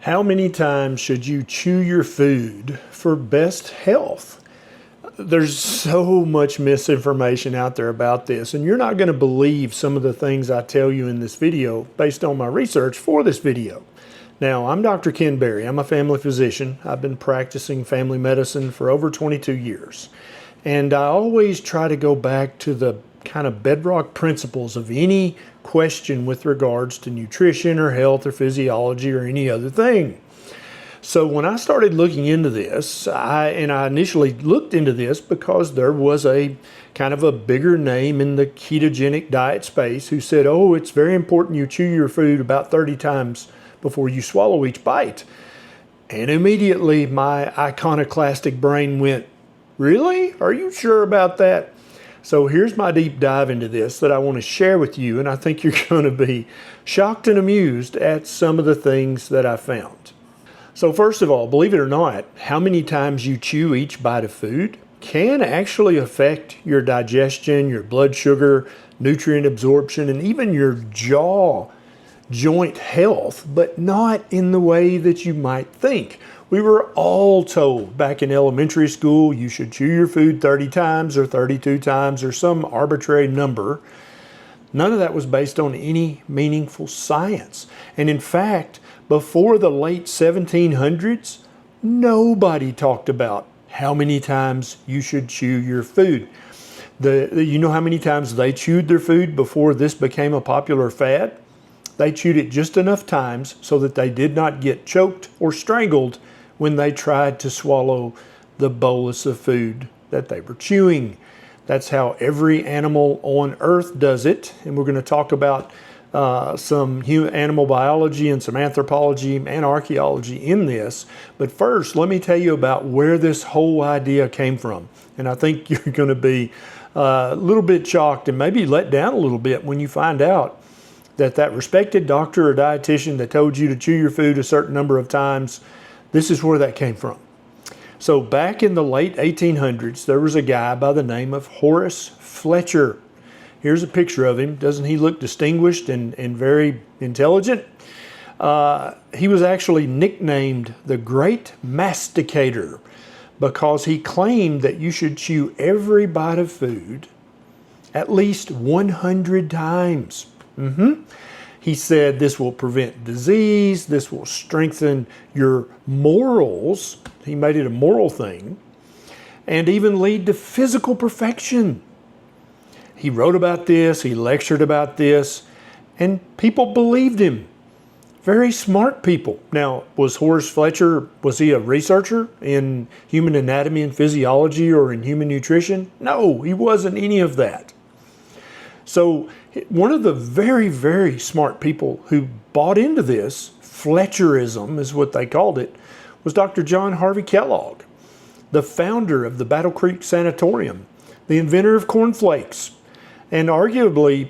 How many times should you chew your food for best health? There's so much misinformation out there about this, and you're not going to believe some of the things I tell you in this video based on my research for this video. Now, I'm Dr. Ken Berry. I'm a family physician. I've been practicing family medicine for over 22 years. And I always try to go back to the kind of bedrock principles of any question with regards to nutrition or health or physiology or any other thing. So when I started looking into this, I initially looked into this because there was a kind of a bigger name in the ketogenic diet space who said, oh, it's very important you chew your food about 30 times before you swallow each bite. And immediately my iconoclastic brain went, really? Are you sure about that? So here's my deep dive into this that I want to share with you, and I think you're going to be shocked and amused at some of the things that I found. So first of all, believe it or not, how many times you chew each bite of food can actually affect your digestion, your blood sugar, nutrient absorption, and even your jaw joint health, but not in the way that you might think. We were all told back in elementary school you should chew your food 30 times or 32 times or some arbitrary number. None of that was based on any meaningful science. And in fact, before the late 1700s, nobody talked about how many times you should chew your food. You know how many times they chewed their food before this became a popular fad? They chewed it just enough times so that they did not get choked or strangled when they tried to swallow the bolus of food that they were chewing. That's how every animal on Earth does it. And we're going to talk about some animal biology and some anthropology and archaeology in this. But first, let me tell you about where this whole idea came from. And I think you're going to be a little bit shocked and maybe let down a little bit when you find out that respected doctor or dietitian that told you to chew your food a certain number of times, this is where that came from. So back in the late 1800s, there was a guy by the name of Horace Fletcher. Here's a picture of him. Doesn't he look distinguished and very intelligent? He was actually nicknamed the Great Masticator because he claimed that you should chew every bite of food at least 100 times. He said this will prevent disease, this will strengthen your morals. He made it a moral thing, and even lead to physical perfection. He wrote about this, he lectured about this, and people believed him. Very smart people. Now, was Horace Fletcher, was he a researcher in human anatomy and physiology or in human nutrition? No, he wasn't any of that. So one of the very, very smart people who bought into this, Fletcherism is what they called it, was Dr. John Harvey Kellogg, the founder of the Battle Creek Sanatorium, the inventor of cornflakes, and arguably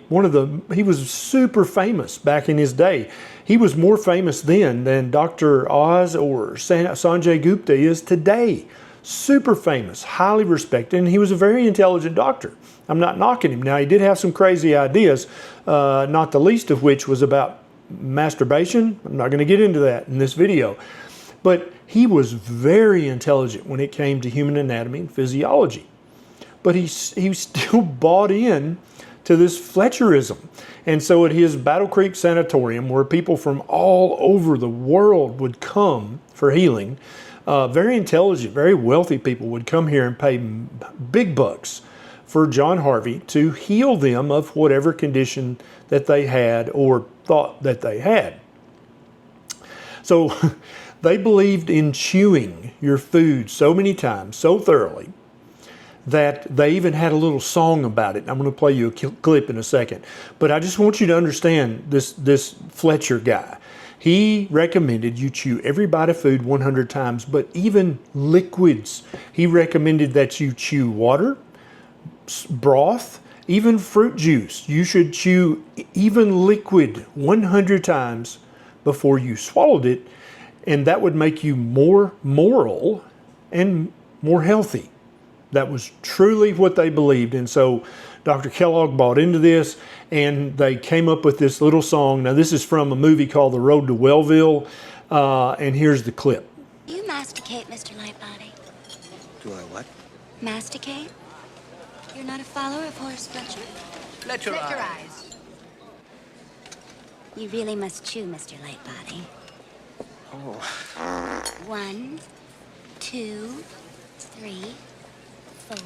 he was super famous back in his day. He was more famous then than Dr. Oz or Sanjay Gupta is today. Super famous, highly respected, and he was a very intelligent doctor. I'm not knocking him. Now, he did have some crazy ideas, not the least of which was about masturbation. I'm not going to get into that in this video. But he was very intelligent when it came to human anatomy and physiology. But he still bought in to this Fletcherism. And so at his Battle Creek Sanatorium, where people from all over the world would come for healing, very intelligent, very wealthy people would come here and pay big bucks for John Harvey to heal them of whatever condition that they had or thought that they had. So they believed in chewing your food so many times, so thoroughly, that they even had a little song about it. I'm going to play you a clip in a second. But I just want you to understand this Fletcher guy. He recommended you chew every bite of food 100 times, but even liquids. He recommended that you chew water, broth, even fruit juice. You should chew even liquid 100 times before you swallowed it, and that would make you more moral and more healthy. That was truly what they believed. And so Dr. Kellogg bought into this, and they came up with this little song. Now, this is from a movie called The Road to Wellville. And here's the clip. Do you masticate, Mr. Lightbody? Do I what? Masticate? You're not a follower of Horace Fletcher? Fletcherize. You really must chew, Mr. Lightbody. Oh. 1, 2, 3, 4.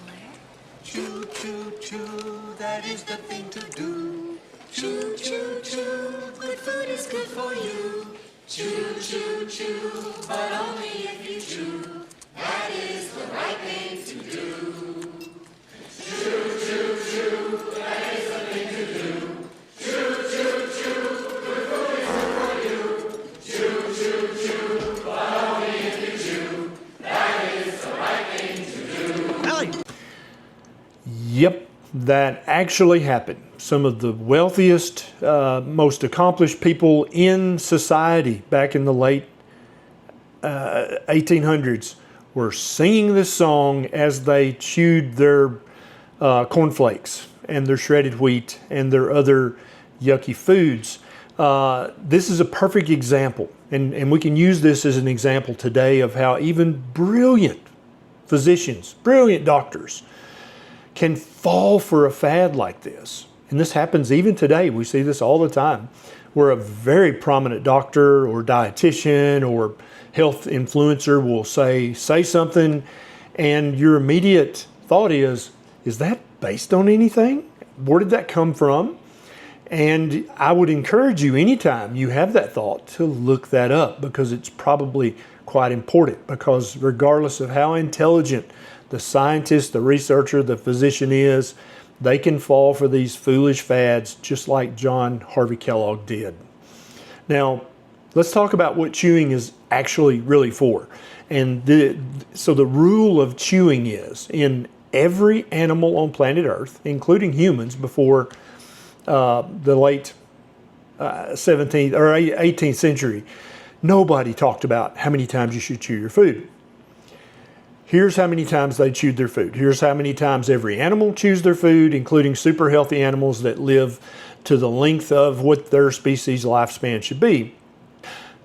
Chew, chew, chew, that is the thing to do. Chew, chew, chew, good food is good for you. Chew, chew, chew, but only if you chew. That is the right thing to do. Chew, chew, chew, that is the thing to do. Chew, chew, chew, good food is good for you. Chew, chew, chew, but only if you chew. That is the right thing to do. Ellie! Yep, that actually happened. Some of the wealthiest, most accomplished people in society back in the late 1800s were singing this song as they chewed their cornflakes and their shredded wheat and their other yucky foods. This is a perfect example, and we can use this as an example today of how even brilliant physicians, brilliant doctors, can fall for a fad like this. And this happens even today. We see this all the time, where a very prominent doctor or dietitian or health influencer will say something, and your immediate thought is that based on anything? Where did that come from? And I would encourage you, anytime you have that thought, to look that up, because it's probably quite important. Because regardless of how intelligent the scientist, the researcher, the physician is, they can fall for these foolish fads just like John Harvey Kellogg did. Now, let's talk about what chewing is actually really for. And so the rule of chewing is, in every animal on planet Earth, including humans before the late 17th or 18th century, nobody talked about how many times you should chew your food. Here's how many times they chewed their food. Here's how many times every animal chews their food, including super healthy animals that live to the length of what their species' lifespan should be.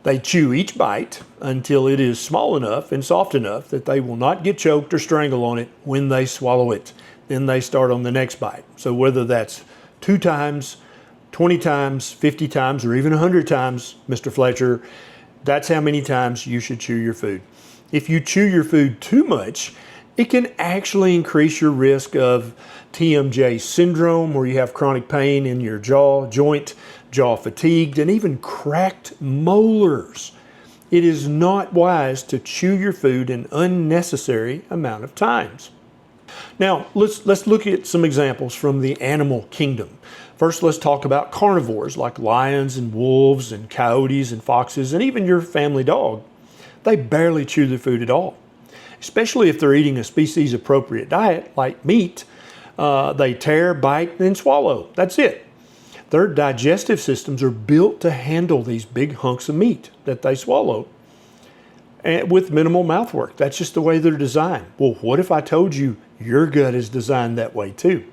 They chew each bite until it is small enough and soft enough that they will not get choked or strangle on it when they swallow it. Then they start on the next bite. So whether that's 2 times, 20 times, 50 times, or even 100 times, Mr. Fletcher, that's how many times you should chew your food. If you chew your food too much, it can actually increase your risk of TMJ syndrome, where you have chronic pain in your jaw joint, jaw fatigued, and even cracked molars. It is not wise to chew your food an unnecessary amount of times. Now, let's look at some examples from the animal kingdom. First, let's talk about carnivores like lions and wolves and coyotes and foxes and even your family dog. They barely chew their food at all, especially if they're eating a species-appropriate diet like meat. They tear, bite, and swallow. That's it. Their digestive systems are built to handle these big hunks of meat that they swallow, and with minimal mouth work. That's just the way they're designed. Well, what if I told you your gut is designed that way too?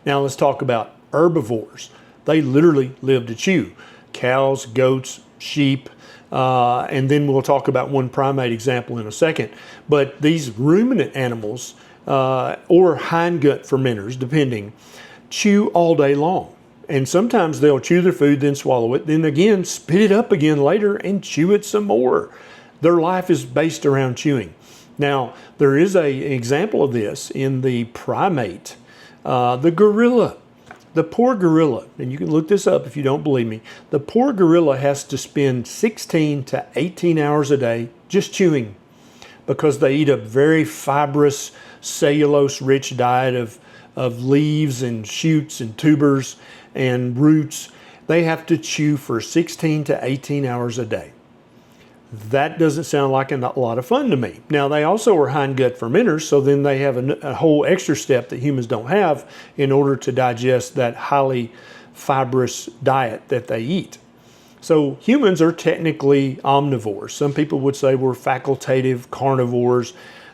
Now let's talk about herbivores. They literally live to chew. Cows, goats, sheep, and then we'll talk about one primate example in a second. But these ruminant animals, or hindgut fermenters, depending, chew all day long. And sometimes they'll chew their food, then swallow it, then again spit it up again later and chew it some more. Their life is based around chewing. Now, there is an example of this in the primate, the gorilla. The poor gorilla, and you can look this up if you don't believe me, the poor gorilla has to spend 16 to 18 hours a day just chewing, because they eat a very fibrous, cellulose-rich diet of leaves and shoots and tubers and roots. They have to chew for 16 to 18 hours a day. That doesn't sound like a lot of fun to me. Now, they also are hindgut fermenters, so then they have a whole extra step that humans don't have in order to digest that highly fibrous diet that they eat. So humans are technically omnivores. Some people would say we're facultative carnivores.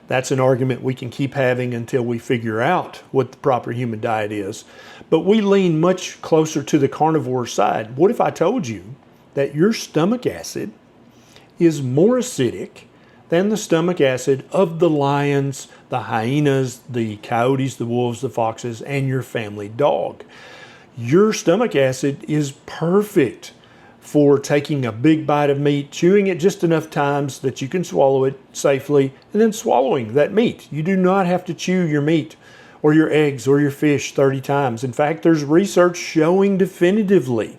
That's an argument we can keep having until we figure out what the proper human diet is. But we lean much closer to the carnivore side. What if I told you that your stomach acid is more acidic than the stomach acid of the lions, the hyenas, the coyotes, the wolves, the foxes, and your family dog. Your stomach acid is perfect for taking a big bite of meat, chewing it just enough times that you can swallow it safely, and then swallowing that meat. You do not have to chew your meat or your eggs or your fish 30 times. In fact, there's research showing definitively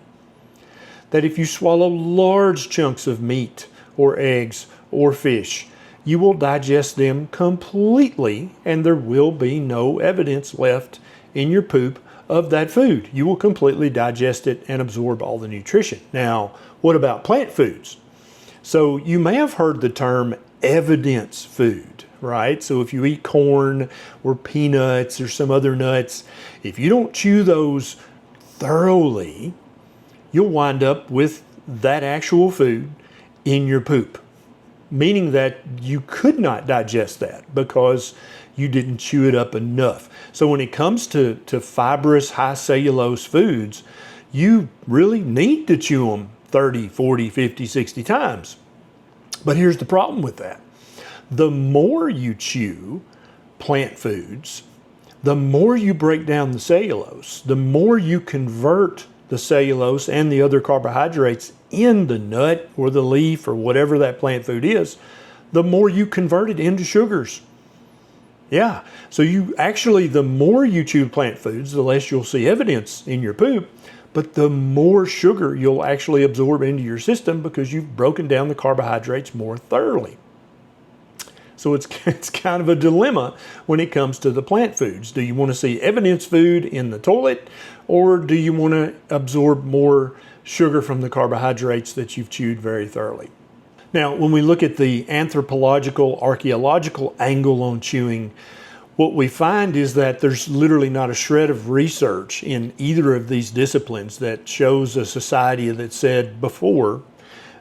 that if you swallow large chunks of meat or eggs or fish, you will digest them completely and there will be no evidence left in your poop of that food. You will completely digest it and absorb all the nutrition. Now, what about plant foods? So you may have heard the term evidence food, right? So if you eat corn or peanuts or some other nuts, if you don't chew those thoroughly, you'll wind up with that actual food in your poop, meaning that you could not digest that because you didn't chew it up enough. So when it comes to fibrous, high cellulose foods, you really need to chew them 30, 40, 50, 60 times. But here's the problem with that. The more you chew plant foods, the more you break down the cellulose, the more you convert the cellulose and the other carbohydrates in the nut or the leaf or whatever that plant food is, the more you convert it into sugars. Yeah, so the more you chew plant foods, the less you'll see evidence in your poop, but the more sugar you'll actually absorb into your system because you've broken down the carbohydrates more thoroughly. So it's kind of a dilemma when it comes to the plant foods. Do you want to see evidence food in the toilet, or do you want to absorb more sugar from the carbohydrates that you've chewed very thoroughly? Now, when we look at the anthropological, archaeological angle on chewing, what we find is that there's literally not a shred of research in either of these disciplines that shows a society that said before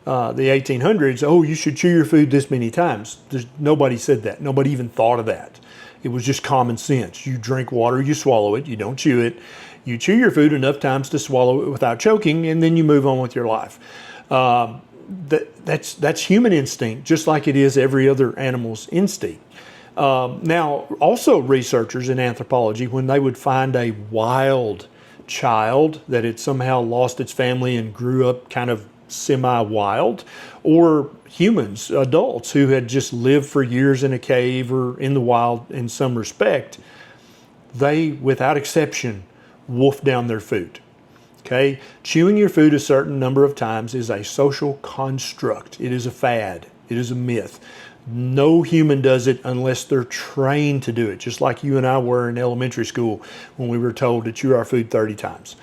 the 1800s, oh, you should chew your food this many times. Nobody said that. Nobody even thought of that. It was just common sense. You drink water, you swallow it, you don't chew it. You chew your food enough times to swallow it without choking, and then you move on with your life. That's human instinct, just like it is every other animal's instinct. Now, also researchers in anthropology, when they would find a wild child that had somehow lost its family and grew up kind of semi-wild, or humans, adults who had just lived for years in a cave or in the wild in some respect, they, without exception, wolf down their food. Okay, chewing your food a certain number of times is a social construct. It is a fad. It is a myth. No human does it unless they're trained to do it, just like you and I were in elementary school when we were told to chew our food 30 times.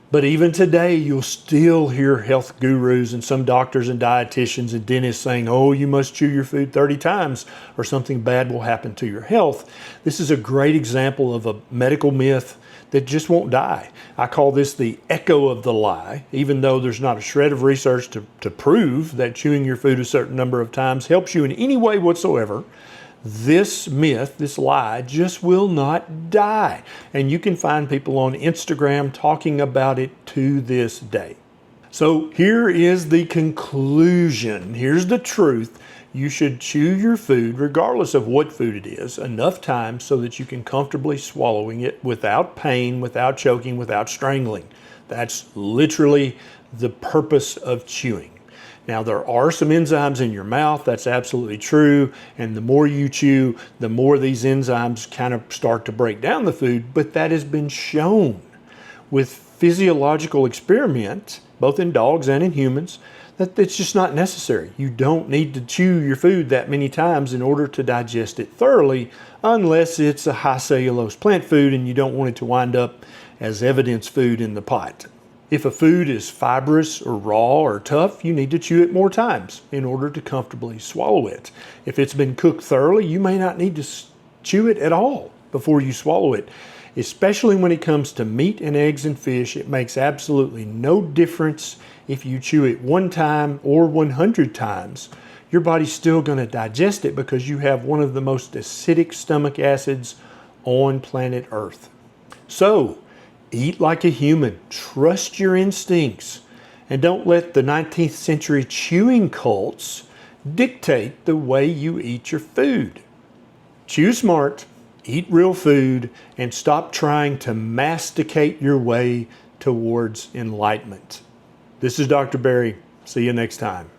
But even today, you'll still hear health gurus and some doctors and dietitians and dentists saying, oh, you must chew your food 30 times or something bad will happen to your health. This is a great example of a medical myth that just won't die. I call this the echo of the lie, even though there's not a shred of research to prove that chewing your food a certain number of times helps you in any way whatsoever. This myth, this lie, just will not die. And you can find people on Instagram talking about it to this day. So here is the conclusion. Here's the truth. You should chew your food, regardless of what food it is, enough times so that you can comfortably swallowing it without pain, without choking, without strangling. That's literally the purpose of chewing. Now, there are some enzymes in your mouth, that's absolutely true, and the more you chew, the more these enzymes kind of start to break down the food, but that has been shown with physiological experiments, both in dogs and in humans, that it's just not necessary. You don't need to chew your food that many times in order to digest it thoroughly, unless it's a high cellulose plant food and you don't want it to wind up as evidence food in the pot. If a food is fibrous or raw or tough, you need to chew it more times in order to comfortably swallow it. If it's been cooked thoroughly, you may not need to chew it at all before you swallow it. Especially when it comes to meat and eggs and fish, it makes absolutely no difference if you chew it 1 time or 100 times. Your body's still going to digest it because you have one of the most acidic stomach acids on planet Earth. So, eat like a human, trust your instincts, and don't let the 19th century chewing cults dictate the way you eat your food. Chew smart, eat real food, and stop trying to masticate your way towards enlightenment. This is Dr. Berry. See you next time.